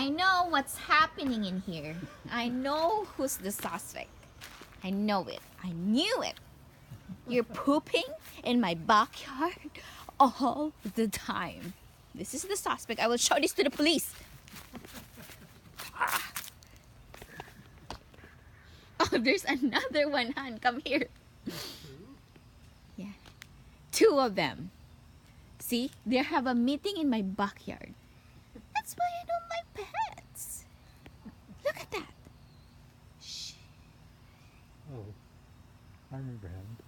I know what's happening in here. I know who's the suspect. I know it. I knew it. You're pooping in my backyard all the time. This is the suspect. I will show this to the police. Ah. Oh, there's another one, hon. Come here. Yeah. 2 of them. See? They have a meeting in my backyard. That's why I don't like pets. Look at that. Shh. Oh, I remember him.